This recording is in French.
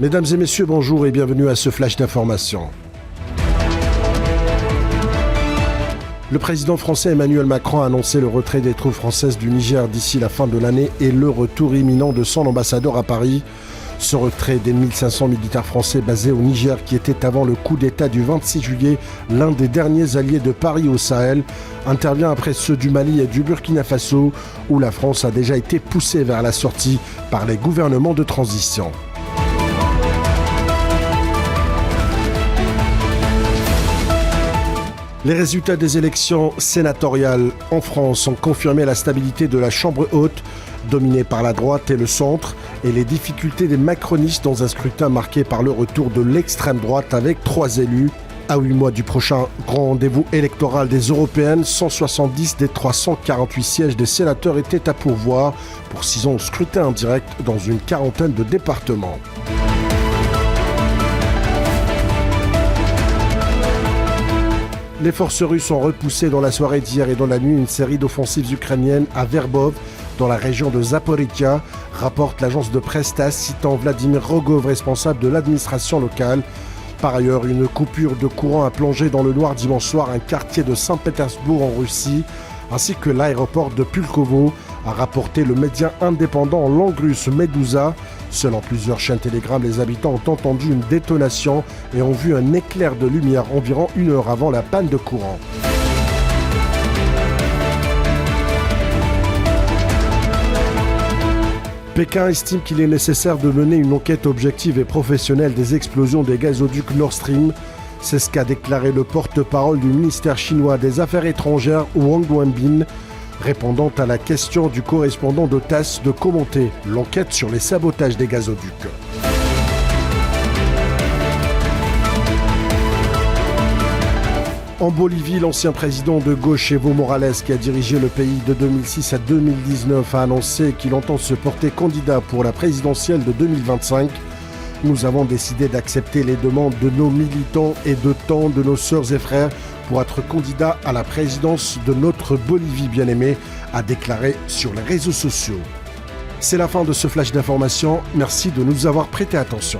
Mesdames et messieurs, bonjour et bienvenue à ce flash d'information. Le président français Emmanuel Macron a annoncé le retrait des troupes françaises du Niger d'ici la fin de l'année et le retour imminent de son ambassadeur à Paris. Ce retrait des 1500 militaires français basés au Niger, qui était avant le coup d'État du 26 juillet l'un des derniers alliés de Paris au Sahel, intervient après ceux du Mali et du Burkina Faso, où la France a déjà été poussée vers la sortie par les gouvernements de transition. Les résultats des élections sénatoriales en France ont confirmé la stabilité de la Chambre haute, dominée par la droite et le centre, et les difficultés des macronistes dans un scrutin marqué par le retour de l'extrême droite avec 3 élus. À 8 mois du prochain grand rendez-vous électoral des européennes, 170 des 348 sièges des sénateurs étaient à pourvoir pour 6 ans au scrutin en direct dans une quarantaine de départements. Les forces russes ont repoussé dans la soirée d'hier et dans la nuit une série d'offensives ukrainiennes à Verbov, dans la région de Zaporizhia, rapporte l'agence de presse TASS citant Vladimir Rogov, responsable de l'administration locale. Par ailleurs, une coupure de courant a plongé dans le noir dimanche soir un quartier de Saint-Pétersbourg en Russie, ainsi que l'aéroport de Pulkovo, a rapporté le média indépendant en langue russe Medusa. Selon plusieurs chaînes Telegram, les habitants ont entendu une détonation et ont vu un éclair de lumière environ 1 heure avant la panne de courant. Pékin estime qu'il est nécessaire de mener une enquête objective et professionnelle des explosions des gazoducs Nord Stream. C'est ce qu'a déclaré le porte-parole du ministère chinois des Affaires étrangères, Wang Wenbin, répondant à la question du correspondant de TASS de commenter l'enquête sur les sabotages des gazoducs. En Bolivie, l'ancien président de gauche Evo Morales, qui a dirigé le pays de 2006 à 2019, a annoncé qu'il entend se porter candidat pour la présidentielle de 2025. Nous avons décidé d'accepter les demandes de nos militants et de tant de nos sœurs et frères pour être candidats à la présidence de notre Bolivie bien-aimée, a déclaré sur les réseaux sociaux. C'est la fin de ce flash d'information. Merci de nous avoir prêté attention.